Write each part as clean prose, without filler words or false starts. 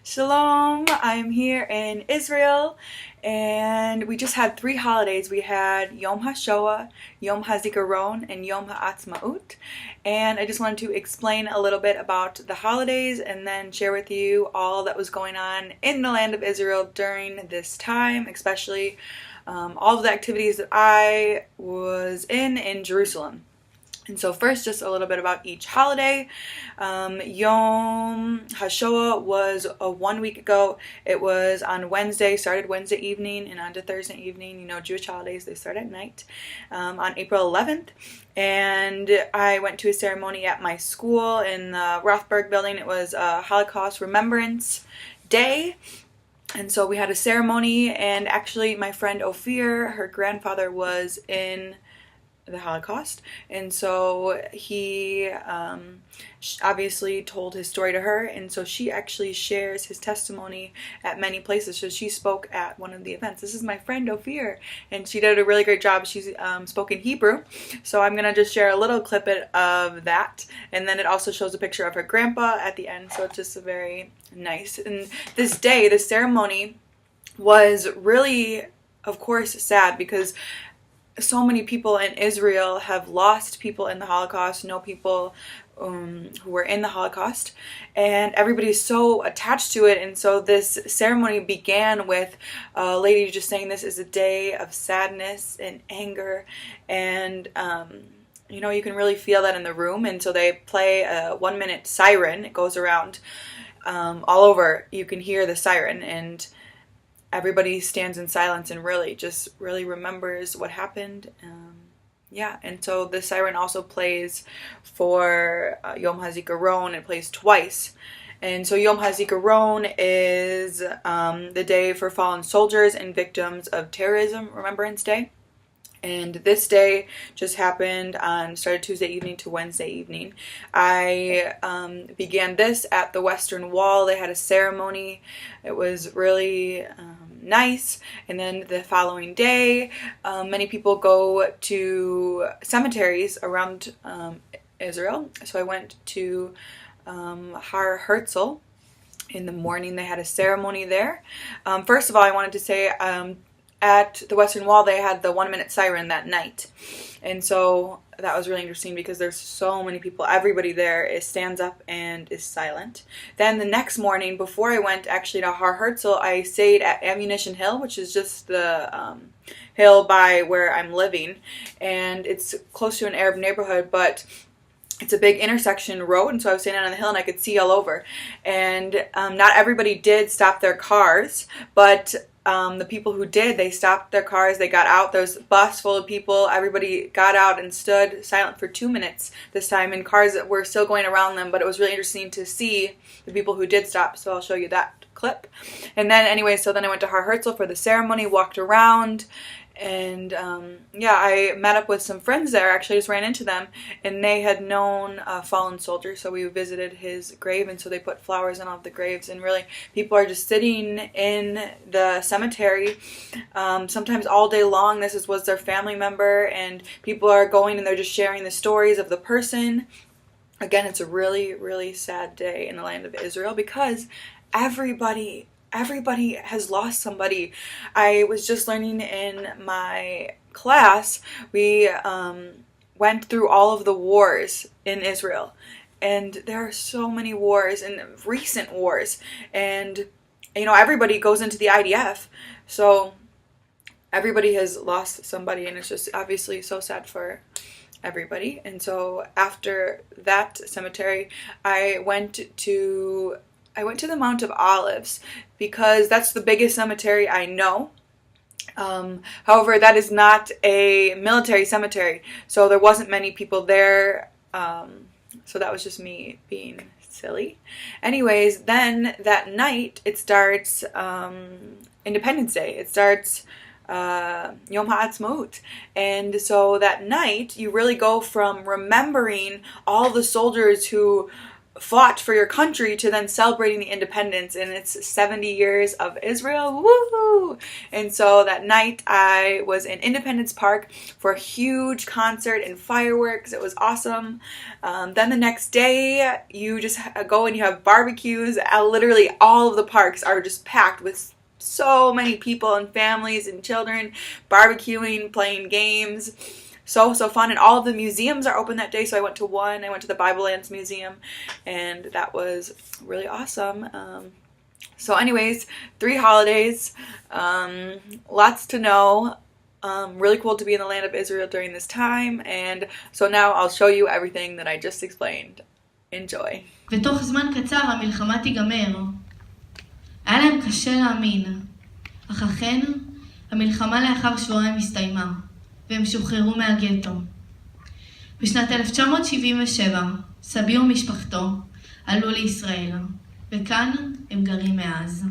Shalom, I'm here in Israel and we just had 3 holidays. We had Yom HaShoah, Yom HaZikaron, and Yom HaAtzmaut. And I just wanted to explain a little bit about the holidays and then share with you all that was going on in the land of Israel during this time, especially all of the activities that I was in Jerusalem. And so first, just a little bit about each holiday. Yom HaShoah was 1 week ago. It was on Wednesday, started Wednesday evening and on to Thursday evening. You know, Jewish holidays, they start at night, on April 11th. And I went to a ceremony at my school in the Rothberg building. It was a Holocaust Remembrance Day. And so we had a ceremony, and actually my friend Ophir, her grandfather was in the Holocaust, and so he obviously told his story to her, and so she actually shares his testimony at many places. So she spoke at one of the events. This is my friend Ophir, and she did a really great job. She's spoke in Hebrew, so I'm gonna just share a little clip of that, and then it also shows a picture of her grandpa at the end, so it's just a very nice. And this day, the ceremony was really, of course, sad because so many people in Israel have lost people in the Holocaust, know people who were in the Holocaust, and everybody's so attached to it. And so this ceremony began with a lady just saying this is a day of sadness and anger, and you know, you can really feel that in the room. And so they play a 1-minute siren. It goes around all over. You can hear the siren, and everybody stands in silence and really remembers what happened. And so the siren also plays for Yom HaZikaron. It plays twice. And so Yom HaZikaron is the day for fallen soldiers and victims of terrorism, Remembrance Day. And this day just happened started Tuesday evening to Wednesday evening. I began this at the Western Wall. They had a ceremony. It was really nice. And then the following day, many people go to cemeteries around Israel. So I went to Har Herzl. In the morning, they had a ceremony there. First of all, I wanted to say at the Western Wall, they had the 1-minute siren that night. And so that was really interesting because there's so many people. Everybody there stands up and is silent. Then the next morning, before I went actually to Har Herzl, I stayed at Ammunition Hill, which is just the hill by where I'm living. And it's close to an Arab neighborhood, but it's a big intersection road, and so I was standing on the hill and I could see all over. And not everybody did stop their cars, but the people who did, they stopped their cars, they got out. There was a bus full of people. Everybody got out and stood silent for 2 minutes this time, and cars that were still going around them, but it was really interesting to see the people who did stop, so I'll show you that clip. And then anyway, so then I went to Har Herzl for the ceremony, walked around, and I met up with some friends there. Actually, I just ran into them, and they had known a fallen soldier, so we visited his grave, and so they put flowers on all of the graves. And really, people are just sitting in the cemetery, sometimes all day long. This was their family member, and people are going and they're just sharing the stories of the person. Again, it's a really, really sad day in the land of Israel because everybody has lost somebody. I was just learning in my class, we went through all of the wars in Israel, and there are so many wars and recent wars, and you know, everybody goes into the IDF, so everybody has lost somebody, and it's just obviously so sad for everybody. And so after that cemetery, I went to the Mount of Olives because that's the biggest cemetery I know. However, that is not a military cemetery, so there wasn't many people there. So that was just me being silly. Anyways, then that night it starts Independence Day. It starts Yom HaAtzmaut. And so that night you really go from remembering all the soldiers who fought for your country to then celebrating the independence, and it's 70 years of Israel. Woohoo! And so that night I was in Independence Park for a huge concert and fireworks. It was awesome. Then the next day you just go and you have barbecues. Literally all of the parks are just packed with so many people and families and children barbecuing, playing games. So fun, and all of the museums are open that day. So I went to one. I went to the Bible Lands Museum, and that was really awesome. So anyways, 3 holidays, lots to know. Really cool to be in the land of Israel during this time. And so now I'll show you everything that I just explained. Enjoy. ותוך זמן קצר המלחמה תיגמר. היה להם קשה להאמין, אך אכן המלחמה לאחר שבועיים הסתיימה. והם שוחררו מהגטו. בשנת 1977, סבי ומשפחתו עלו לישראל, וכאן הם גרים מאז.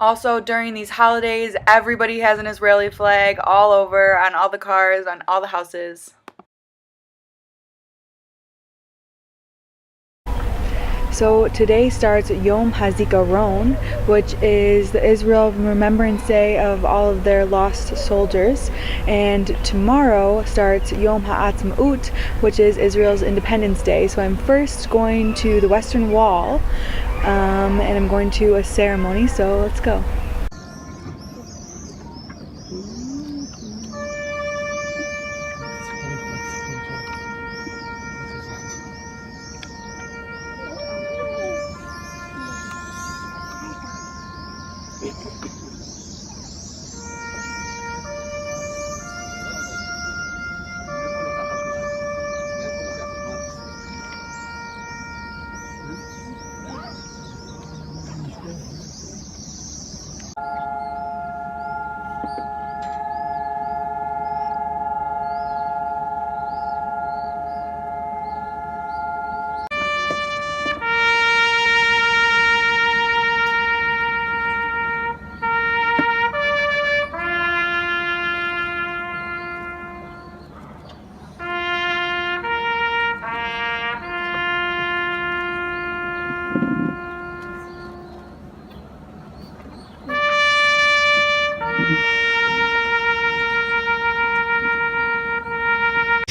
Also, during these holidays, everybody has an Israeli flag all over, on all the cars, on all the houses. So today starts Yom HaZikaron, which is the Israel Remembrance Day of all of their lost soldiers. And tomorrow starts Yom HaAtzmaut, which is Israel's Independence Day. So I'm first going to the Western Wall, and I'm going to a ceremony, so let's go.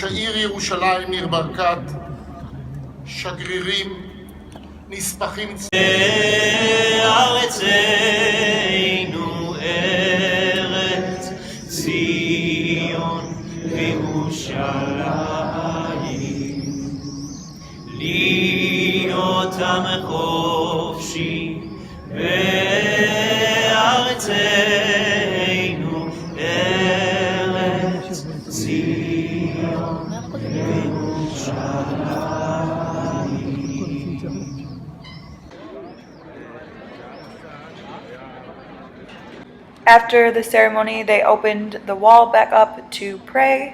העיר ירושלים ניר ברקת, שגרירים, נספחים ארצנו ארץ ציון וירושלים להיות עם חופשי בארצנו ארץ ציון וירושלים. After the ceremony, they opened the wall back up to pray.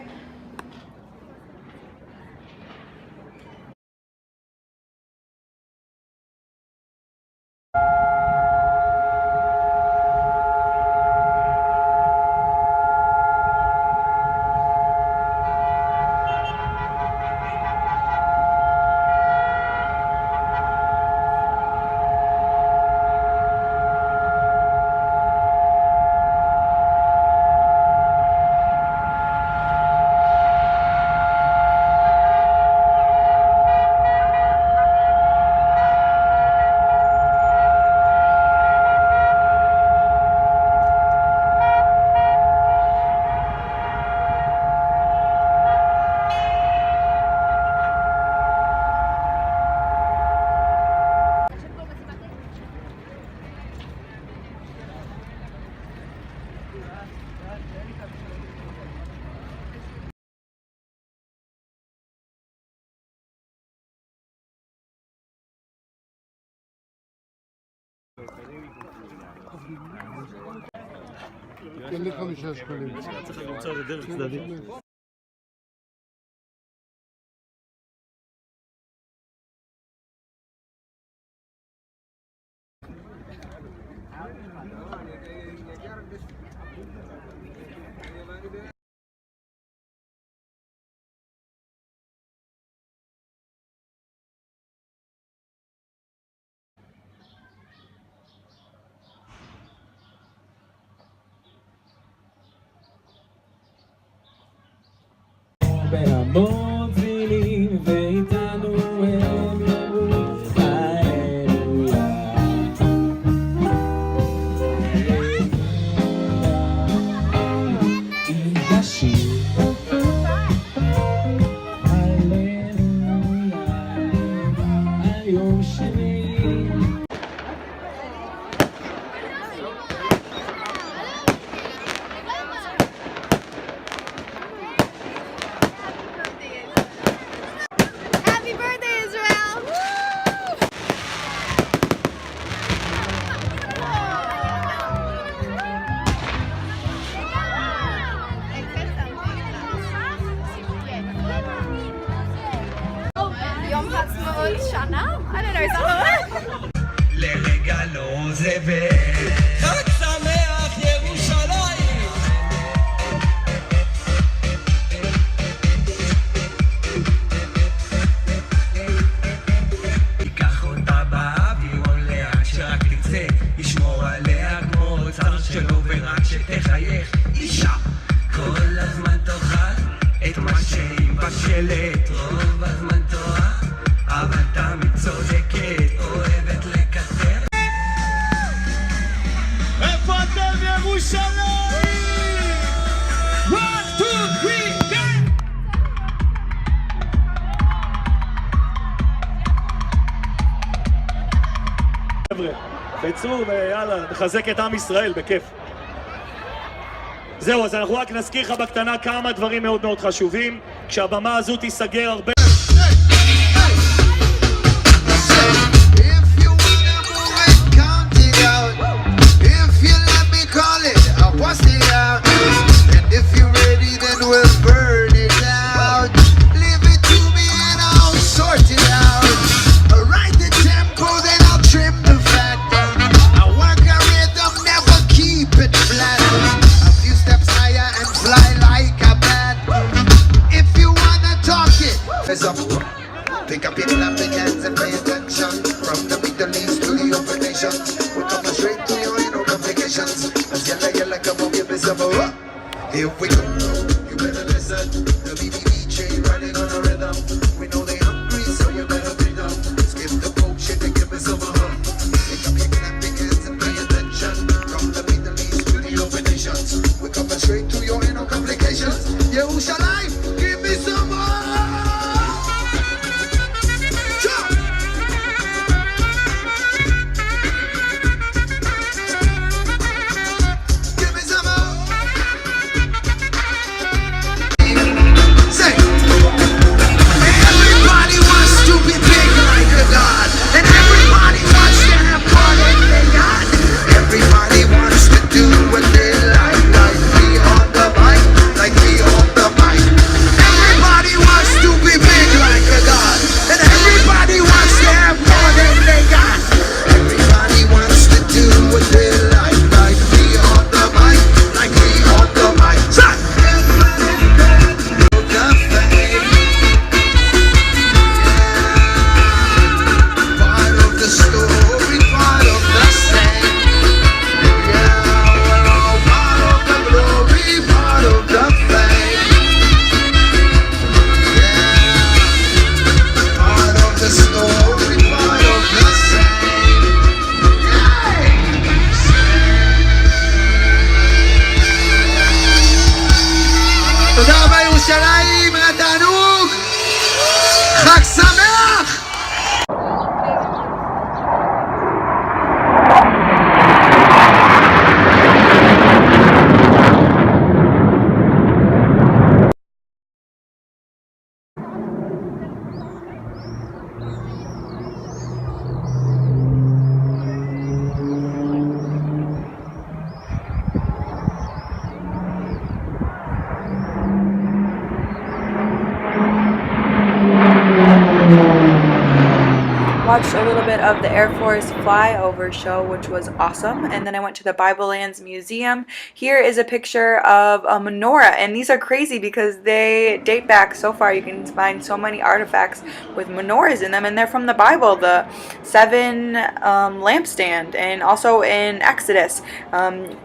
תן לי 5 שקלים. צריך למצוא לדרך צדדית. בהמון תפילים ואיתנו הם יאמרו הללויה. עם השיר הללויה על יום שני. Happy birthday, Israel! Yom Ha'atzmaut Shana? I don't know, is that the word? לרגע לא עוזבת. חג שמח ירושלים. ייקח אותה באוויר עולה עד שרק תצא, ישמור עליה כמו אוצר שלו ורק שתחייך. אישה כל הזמן תאכל את מה שהיא מבשלת, רוב הזמן טועה אבל תמיד צודקת, אוהבת לקטר. איפה אתם ירושלים? 1, 2, 3, go! חבר'ה, חצו ויאללה, נחזק את עם ישראל, בכיף. זהו, אז אנחנו רק נזכיר לך בקטנה כמה דברים מאוד מאוד חשובים. כשהבמה הזו תיסגר הרבה... If you wanna move it, count it out. If you let me call it, I'll bust it out. And if you're ready, then we'll burn it out. Leave it to me and I'll sort it out. I'll write the tempo, then I'll trim the fat. I work a rhythm, never keep it flat. A few steps higher and fly like a bat. If you wanna talk it, fess up. Pick up your clapping hands and pay attention. From the Middle East to the open nations, we come straight to you, ain't no complications. As yella, come on, give me some more. Here we go, you better listen. The BBB chain riding on a rhythm. We know they hungry, so you better feed them. Skip the coke shit and give me some more. Pick up your clapping hands and pay attention. From the Middle East to the open nations, we come straight to you, ain't no complications. Yerushalayim, give me some more. Give me some more. Say, everybody wants to be big like a god, and everybody wants to have more than they got. Everybody wants to do what they like me on the mic, like me on the mic. Everybody wants to be big like a god, and everybody wants to have more than they got. Everybody wants to do what they like me on the mic, like me on the mic. Son! The fame, part of the story, part of the same. Yeah, we're all part of the glory, part of the fame. Yeah, part of the story, part of the same. תודה רבה ירושלים, התענוג, חג שמח! watched a little bit of the Air Force flyover show, which was awesome, and then I went to the Bible Lands Museum. Here is a picture of a menorah, and these are crazy because they date back so far. You can find so many artifacts with menorahs in them, and they're from the Bible, the 7 lampstand, and also in Exodus,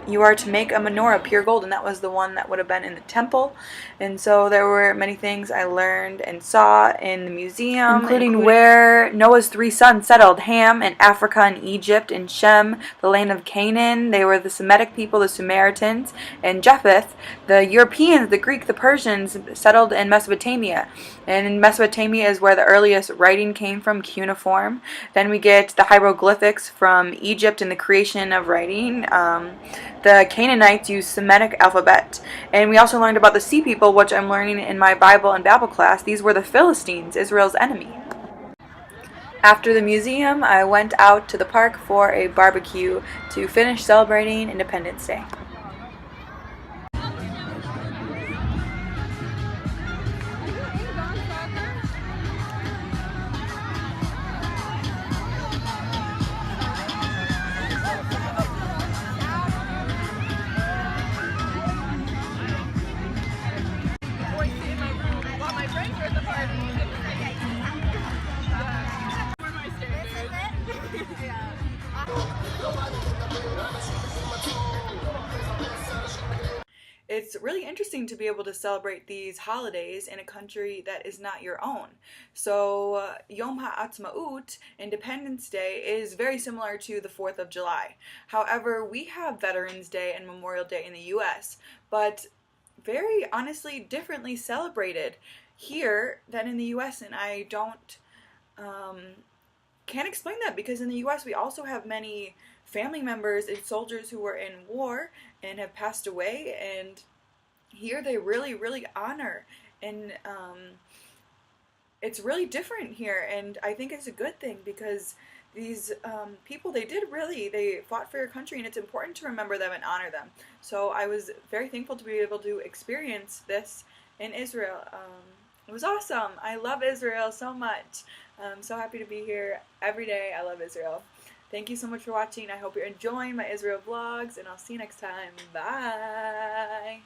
you are to make a menorah pure gold, and that was the one that would have been in the temple. And so there were many things I learned and saw in the museum, including where Noah's 3 sons settled: Ham in Africa and Egypt, and Shem, the land of Canaan. They were the Semitic people, the Samaritans, and Japheth, the Europeans, the Greek, the Persians, settled in Mesopotamia. And in Mesopotamia is where the earliest writing came from, cuneiform. Then we get the hieroglyphics from Egypt and the creation of writing. The Canaanites used Semitic alphabet. And we also learned about the sea people, which I'm learning in my Bible and Babel class. These were the Philistines, Israel's enemy. After the museum, I went out to the park for a barbecue to finish celebrating Independence Day. It's really interesting to be able to celebrate these holidays in a country that is not your own. So Yom HaAtzmaut, Independence Day, is very similar to the 4th of July. However, we have Veterans Day and Memorial Day in the US, but very honestly differently celebrated here than in the US, and I can't explain that, because in the US we also have many family members and soldiers who were in war and have passed away, and here they really honor, and it's really different here, and I think it's a good thing, because these people, they fought for your country, and it's important to remember them and honor them. So I was very thankful to be able to experience this in Israel. It was awesome. I love Israel so much. I'm so happy to be here every day. I love Israel. Thank you so much for watching. I hope you're enjoying my Israel vlogs, and I'll see you next time. Bye!